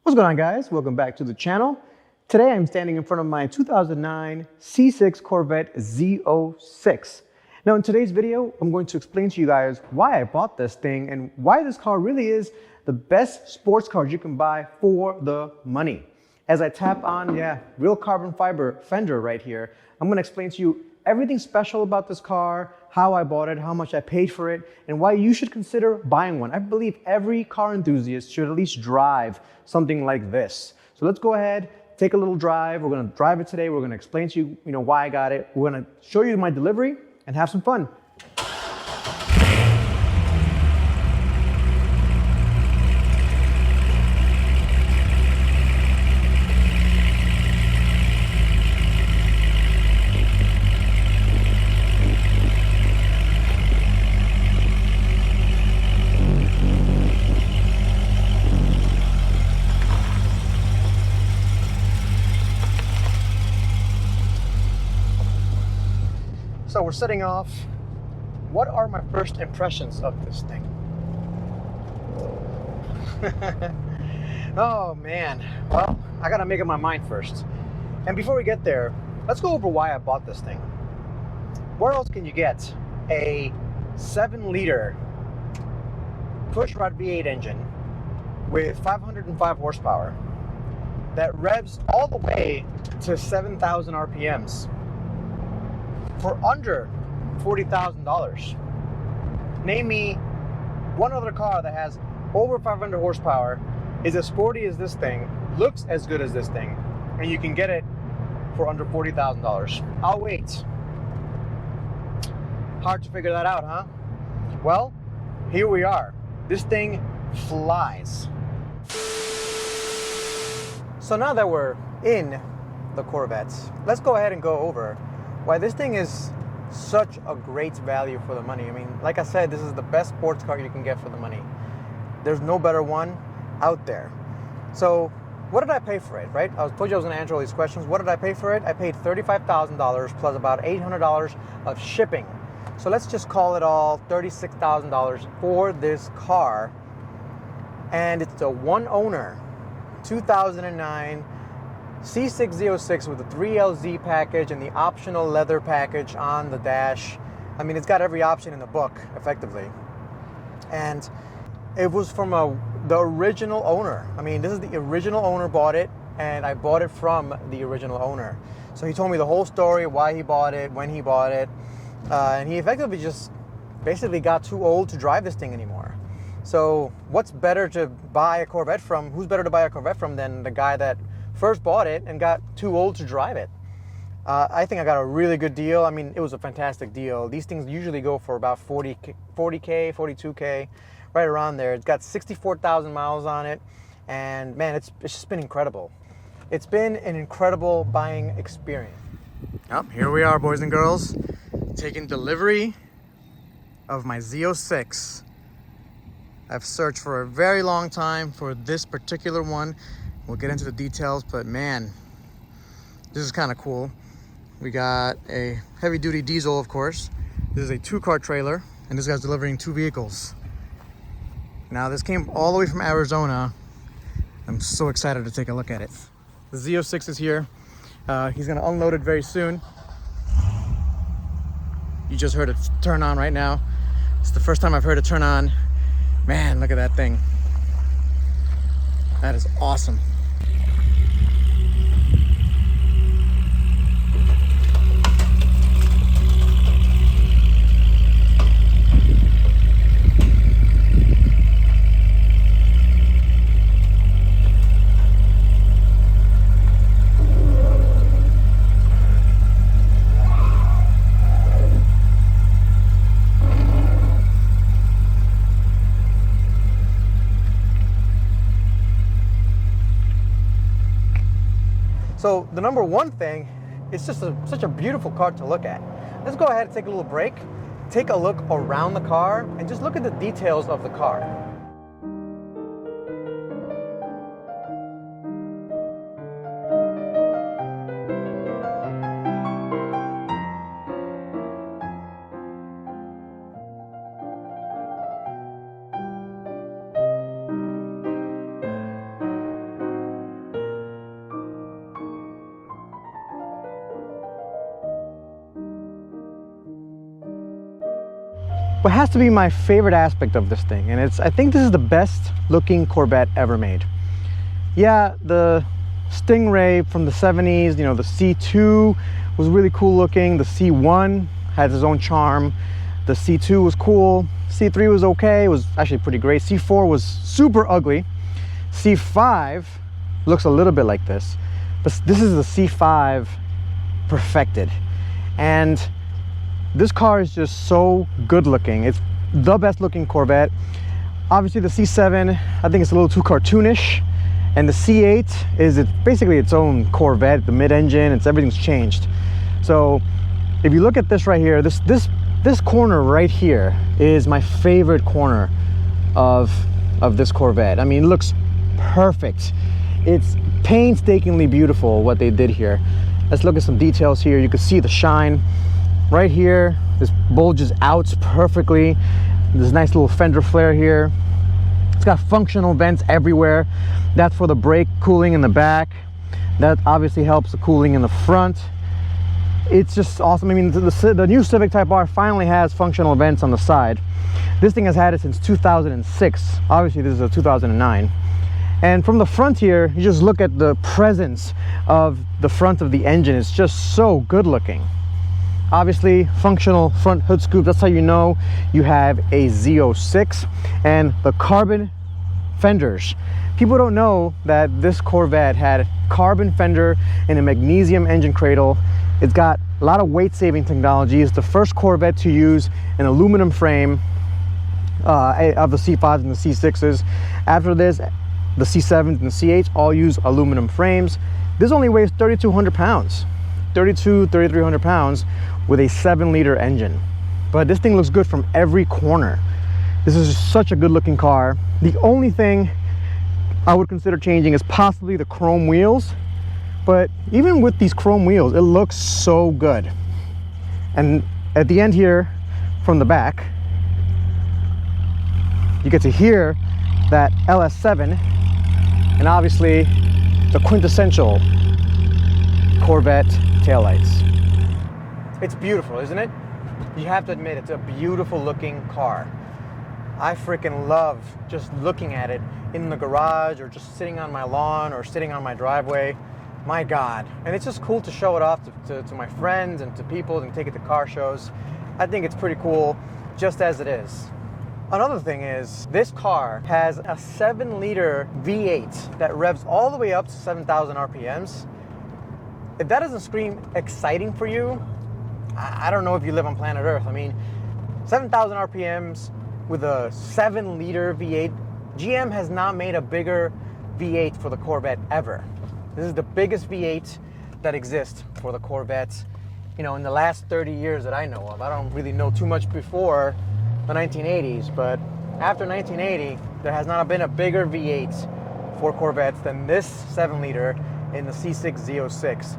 What's going on, guys? Welcome back to the channel. Today I'm standing in front of my 2009 C6 Corvette Z06. Now in today's video, I'm going to explain to you guys why I bought this thing and why this car really is the best sports car you can buy for the money. As I tap on, real carbon fiber fender right here, I'm going to explain to you everything special about this car, how I bought it, how much I paid for it, and why you should consider buying one. I believe every car enthusiast should at least drive something like this. So let's go ahead, take a little drive. We're gonna drive it today. We're gonna explain to you, why I got it. We're gonna show you my delivery and have some fun. So we're setting off. What are my first impressions of this thing? Oh man, well, I gotta make up my mind first. And before we get there, let's go over why I bought this thing. Where else can you get a 7-liter pushrod V8 engine with 505 horsepower that revs all the way to 7,000 RPMs for under $40,000? Name me one other car that has over 500 horsepower, is as sporty as this thing, looks as good as this thing, and you can get it for under $40,000. I'll wait. Hard to figure that out, huh? Well, here we are. This thing flies. So now that we're in the Corvettes, let's go ahead and go over why this thing is such a great value for the money. I mean, like I said, this is the best sports car you can get for the money. There's no better one out there. So what did I pay for it, right? I told you I was going to answer all these questions. What did I pay for it? I paid $35,000 plus about $800 of shipping. So let's just call it all $36,000 for this car. And it's a one owner 2009 C6 Z06 with the 3LZ package and the optional leather package on the dash. I mean, it's got every option in the book, effectively. And it was from the original owner. I mean, this is the original owner bought it, and I bought it from the original owner. So he told me the whole story, why he bought it, when he bought it, and he effectively just basically got too old to drive this thing anymore. So what's better to buy a Corvette from? Who's better to buy a Corvette from than the guy that first bought it and got too old to drive it? I think I got a really good deal. I mean, it was a fantastic deal. These things usually go for about 40K, 42K, right around there. It's got 64,000 miles on it, and man, it's just been incredible. It's been an incredible buying experience. Yep, here we are, boys and girls, taking delivery of my Z06. I've searched for a very long time for this particular one. We'll get into the details, but man, this is kind of cool. We got a heavy-duty diesel, of course. This is a 2-car trailer, and this guy's delivering 2 vehicles. Now, this came all the way from Arizona. I'm so excited to take a look at it. The Z06 is here. He's gonna unload it very soon. You just heard it turn on right now. It's the first time I've heard it turn on. Man, look at that thing. That is awesome. So the number one thing, it's just such a beautiful car to look at. Let's go ahead and take a little break, take a look around the car, and just look at the details of the car. what has to be my favorite aspect of this thing, and I think this is the best looking Corvette ever made. Yeah, the Stingray from the 70s, you know, the C2 was really cool looking. The C1 had its own charm. The C2 was cool. C3 was okay, it was actually pretty great. C4 was super ugly. C5 looks a little bit like this, but this is the C5 perfected. And this car is just so good looking. It's the best looking Corvette. Obviously the C7, I think it's a little too cartoonish. And the C8 is basically its own Corvette, the mid-engine, everything's changed. So if you look at this right here, this corner right here is my favorite corner of this Corvette. I mean, it looks perfect. It's painstakingly beautiful what they did here. Let's look at some details here. You can see the shine right here. This bulges out perfectly. This nice little fender flare here. It's got functional vents everywhere. That's for the brake cooling in the back. That obviously helps the cooling in the front. It's just awesome. I mean, the new Civic Type R finally has functional vents on the side. This thing has had it since 2006. Obviously, this is a 2009. And from the front here, you just look at the presence of the front of the engine. It's just so good looking. Obviously, functional front hood scoop. That's how you know you have a Z06. And the carbon fenders. People don't know that this Corvette had carbon fender and a magnesium engine cradle. It's got a lot of weight-saving technology. It's the first Corvette to use an aluminum frame of the C5s and the C6s. After this, the C7s and the C8s all use aluminum frames. This only weighs 3,200 pounds. 3,300 pounds with a 7-liter engine. But this thing looks good from every corner. This is just such a good looking car. The only thing I would consider changing is possibly the chrome wheels. But even with these chrome wheels, it looks so good. And at the end here, from the back, you get to hear that LS7 and obviously the quintessential Corvette taillights. It's beautiful, isn't it? You have to admit, it's a beautiful looking car. I freaking love just looking at it in the garage or just sitting on my lawn or sitting on my driveway. My God. And it's just cool to show it off to my friends and to people and take it to car shows. I think it's pretty cool just as it is. Another thing is this car has a 7-liter V8 that revs all the way up to 7,000 RPMs. If that doesn't scream exciting for you, I don't know if you live on planet Earth. I mean, 7,000 RPMs with a 7-liter V8. GM has not made a bigger V8 for the Corvette ever. This is the biggest V8 that exists for the Corvettes, you know, in the last 30 years that I know of. I don't really know too much before the 1980s, but after 1980, there has not been a bigger V8 for Corvettes than this 7-liter in the C6 Z06,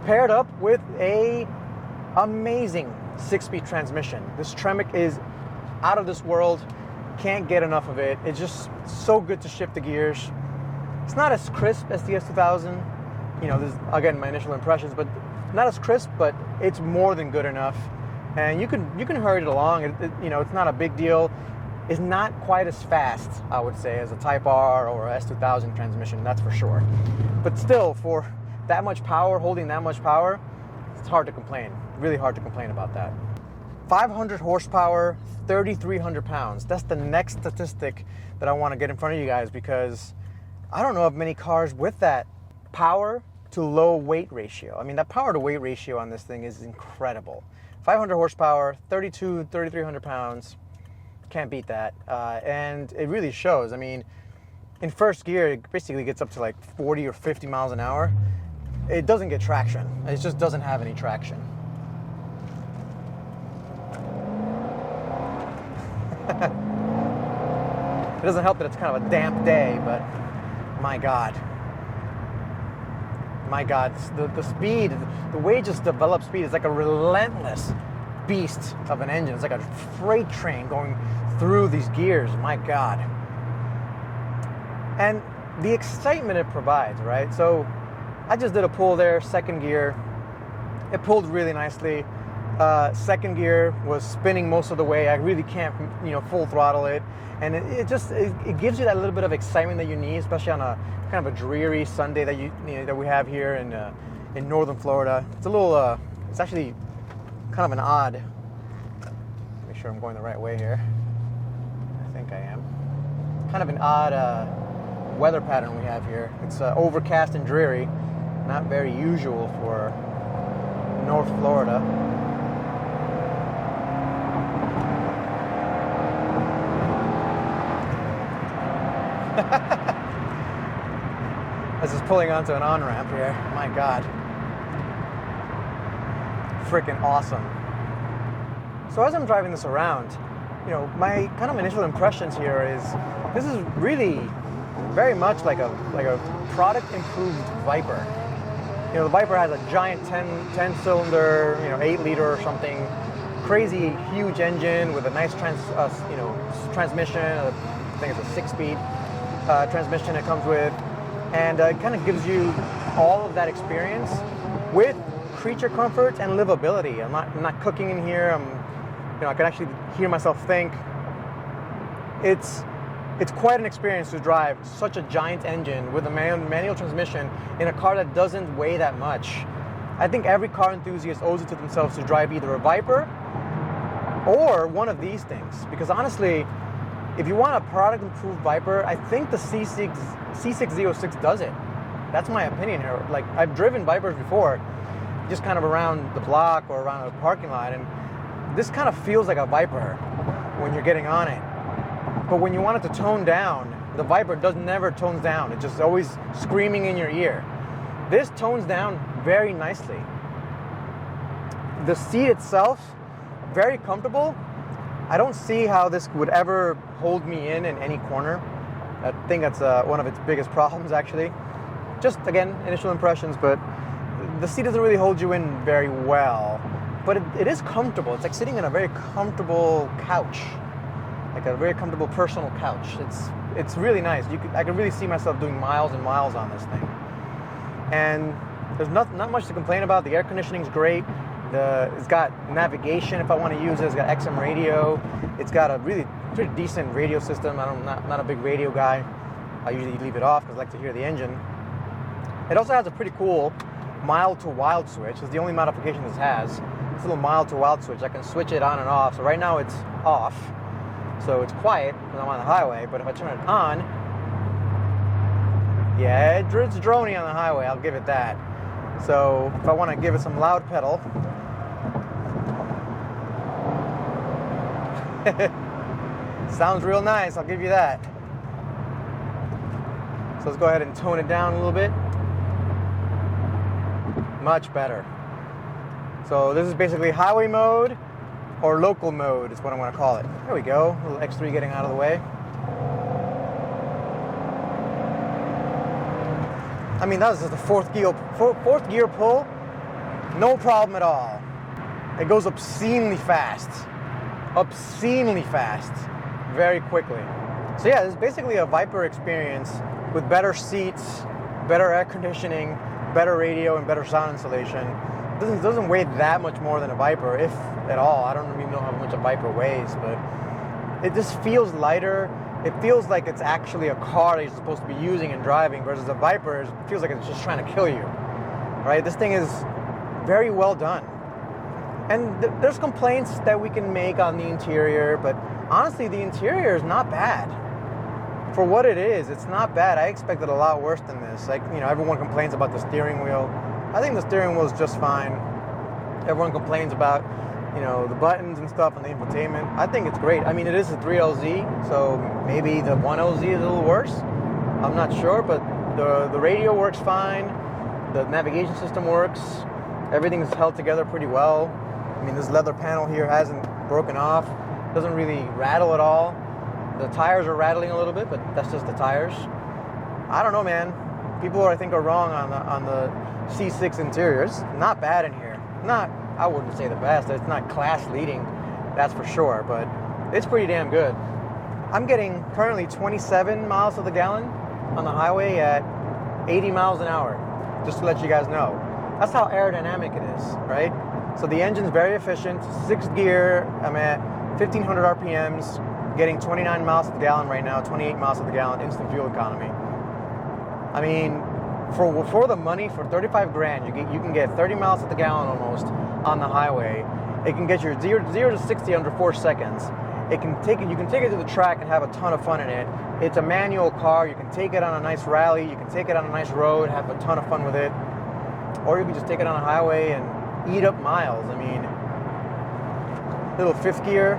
paired up with a amazing 6-speed transmission. This Tremec is out of this world. Can't get enough of it. It's just so good to shift the gears. It's not as crisp as the S2000. You know, this is, again, my initial impressions, but not as crisp, but it's more than good enough. And you can hurry it along. You know, it's not a big deal. It's not quite as fast, I would say, as a Type R or a S2000 transmission, that's for sure. But still, for that much power, holding that much power, it's hard to complain. Really hard to complain about that. 500 horsepower, 3,300 pounds. That's the next statistic that I want to get in front of you guys, because I don't know of many cars with that power to low weight ratio. I mean, that power to weight ratio on this thing is incredible. 500 horsepower, 3,300 pounds. Can't beat that. And it really shows. I mean, in first gear, it basically gets up to like 40 or 50 miles an hour. It doesn't get traction. It just doesn't have any traction. It doesn't help that it's kind of a damp day, but my God. My God, the speed, the way it just develops speed is like a relentless beast of an engine. It's like a freight train going through these gears, my God. And the excitement it provides, right? So I just did a pull there, second gear. It pulled really nicely. Second gear was spinning most of the way. I really can't, full throttle it. And it gives you that little bit of excitement that you need, especially on a kind of a dreary Sunday that we have here in northern Florida. It's a little, it's actually kind of an odd. Make sure I'm going the right way here. I think I am. Kind of an odd weather pattern we have here. It's overcast and dreary, not very usual for North Florida. This is pulling onto an on-ramp here. My God. Freaking awesome. So as I'm driving this around, my kind of initial impressions here is this is really very much like a product improved Viper. The Viper has a giant 10 cylinder, 8 liter or something, crazy huge engine with a nice transmission. I think it's a 6-speed transmission it comes with, and it kind of gives you all of that experience with creature comfort and livability. I'm not cooking in here. I can actually hear myself think. It's quite an experience to drive such a giant engine with a manual transmission in a car that doesn't weigh that much. I think every car enthusiast owes it to themselves to drive either a Viper or one of these things, because honestly, if you want a product improved Viper, I think the C6 Z06 does it. That's my opinion here. Like, I've driven Vipers before, just kind of around the block or around a parking lot, and this kind of feels like a Viper when you're getting on it. But when you want it to tone down, the Viper never tones down. It's just always screaming in your ear. This tones down very nicely. The seat itself, very comfortable. I don't see how this would ever hold me in any corner. I think that's one of its biggest problems, actually. Just, again, initial impressions, but the seat doesn't really hold you in very well. But it is comfortable. It's like sitting in a very comfortable couch, like a very comfortable personal couch. It's really nice. I could really see myself doing miles and miles on this thing. And there's not much to complain about. The air conditioning's great. It's got navigation if I want to use it. It's got XM radio. It's got a really pretty decent radio system. I'm not a big radio guy. I usually leave it off because I like to hear the engine. It also has a pretty cool mild to wild switch. It's the only modification this has. It's a little mild to wild switch. I can switch it on and off. So right now it's off. So it's quiet when I'm on the highway. But if I turn it on, yeah, it's droney on the highway. I'll give it that. So if I want to give it some loud pedal, sounds real nice, I'll give you that. So let's go ahead and tone it down a little bit. Much better. So this is basically highway mode or local mode is what I'm going to call it. There we go, a little X3 getting out of the way. I mean, that was just the fourth gear pull, no problem at all. It goes obscenely fast, very quickly. So yeah, this is basically a Viper experience with better seats, better air conditioning, better radio, and better sound insulation. It doesn't weigh that much more than a Viper, if at all. I don't even know how much a Viper weighs, but it just feels lighter. It feels like it's actually a car that you're supposed to be using and driving, versus a Viper, it feels like it's just trying to kill you, right? This thing is very well done. And there's complaints that we can make on the interior, but honestly, the interior is not bad. For what it is, it's not bad. I expected a lot worse than this. Like, everyone complains about the steering wheel. I think the steering wheel is just fine. Everyone complains about the buttons and stuff and the infotainment. I think it's great. I mean, it is a 3LZ, so maybe the 1LZ is a little worse. I'm not sure, but the radio works fine. The navigation system works. Everything's held together pretty well. I mean, this leather panel here hasn't broken off. Doesn't really rattle at all. The tires are rattling a little bit, but that's just the tires. I don't know, man. People, I think, are wrong on the C6 interiors. Not bad in here. I wouldn't say the best. It's not class leading, that's for sure, but it's pretty damn good. I'm getting currently 27 miles to the gallon on the highway at 80 miles an hour, just to let you guys know. That's how aerodynamic it is, right? So the engine's very efficient, 6th gear, I'm at 1500 RPMs, getting 29 miles to the gallon right now, 28 miles to the gallon, instant fuel economy. I mean, for the money, for 35 grand, you can get 30 miles to the gallon almost on the highway. It can get your 0 to 60 under 4 seconds. You can take it to the track and have a ton of fun in it. It's a manual car. You can take it on a nice rally. You can take it on a nice road, have a ton of fun with it. Or you can just take it on a highway and eat up miles. I mean, little 5th gear,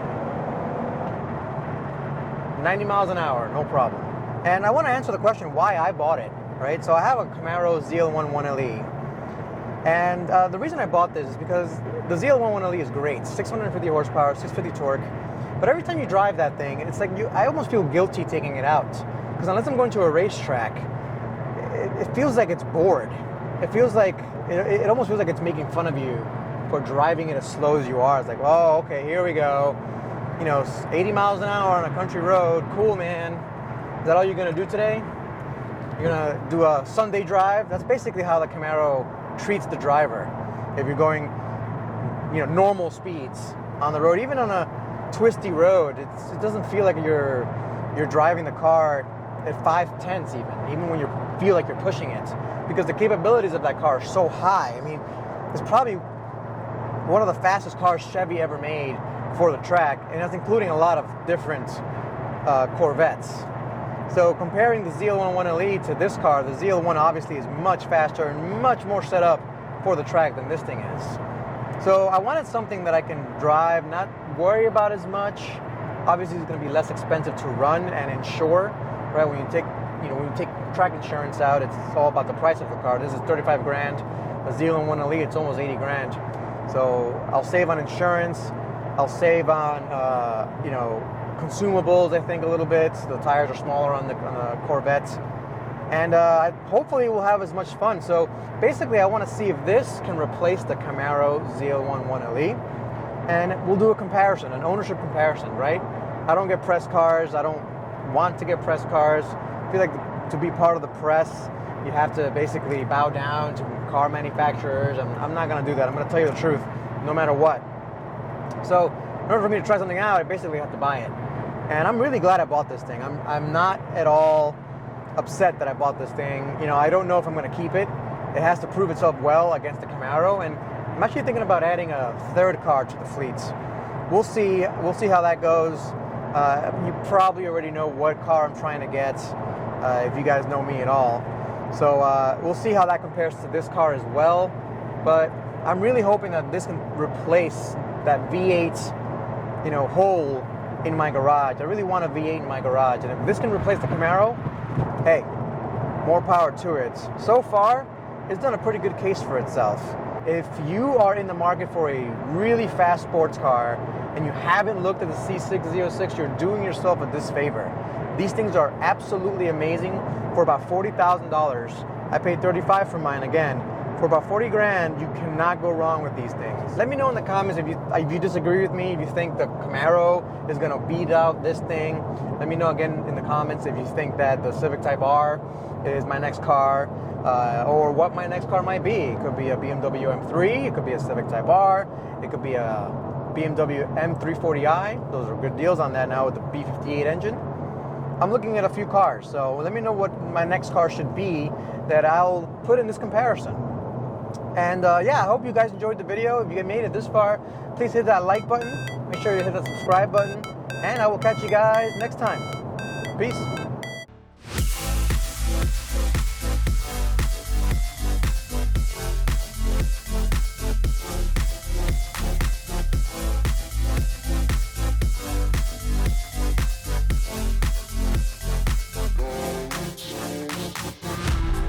90 miles an hour, no problem. And I want to answer the question why I bought it, right? So I have a Camaro ZL1 1LE. And the reason I bought this is because the ZL1 1LE is great. 650 horsepower, 650 torque. But every time you drive that thing, it's like I almost feel guilty taking it out. Because unless I'm going to a racetrack, it feels like it's bored. It feels like, it almost feels like it's making fun of you for driving it as slow as you are. It's like, oh, okay, here we go. 80 miles an hour on a country road. Cool, man. Is that all you're going to do today? You're going to do a Sunday drive? That's basically how the Camaro treats the driver. If you're going, normal speeds on the road, even on a twisty road, it doesn't feel like you're driving the car at 5/10 even when you feel like you're pushing it, because the capabilities of that car are so high. I mean, it's probably one of the fastest cars Chevy ever made for the track, and that's including a lot of different Corvettes. So comparing the ZL1 1LE to this car, the ZL1 obviously is much faster and much more set up for the track than this thing is. So I wanted something that I can drive, not worry about as much. Obviously, it's going to be less expensive to run and insure, right? When you take track insurance out, it's all about the price of the car. This is 35 grand. The ZL1 1LE, it's almost 80 grand. So I'll save on insurance. I'll save on, consumables, I think, a little bit. The tires are smaller on the Corvette. And hopefully we'll have as much fun. So basically, I want to see if this can replace the Camaro ZL1 1LE. And we'll do a comparison, an ownership comparison, right? I don't get press cars. I don't want to get press cars. I feel like to be part of the press, you have to basically bow down to car manufacturers. I'm not going to do that. I'm going to tell you the truth, no matter what. So in order for me to try something out, I basically have to buy it. And I'm really glad I bought this thing. I'm not at all upset that I bought this thing. I don't know if I'm going to keep it. It has to prove itself well against the Camaro, and I'm actually thinking about adding a 3rd car to the fleet. We'll see how that goes. You probably already know what car I'm trying to get, if you guys know me at all. So we'll see how that compares to this car as well. But I'm really hoping that this can replace that V8, hole in my garage. I really want a V8 in my garage, and if this can replace the Camaro, hey, more power to it. So far, it's done a pretty good case for itself. If you are in the market for a really fast sports car and you haven't looked at the C6 Z06, you're doing yourself a disfavor. These things are absolutely amazing. For about $40,000, I paid $35,000 for mine again. For about 40 grand, you cannot go wrong with these things. Let me know in the comments if you disagree with me, if you think the Camaro is going to beat out this thing. Let me know again in the comments if you think that the Civic Type R is my next car, or what my next car might be. It could be a BMW M3, it could be a Civic Type R, it could be a BMW M340i. Those are good deals on that now with the B58 engine. I'm looking at a few cars, so let me know what my next car should be that I'll put in this comparison. And I hope you guys enjoyed the video. If you made it this far, please hit that like button. Make sure you hit the subscribe button. And I will catch you guys next time. Peace.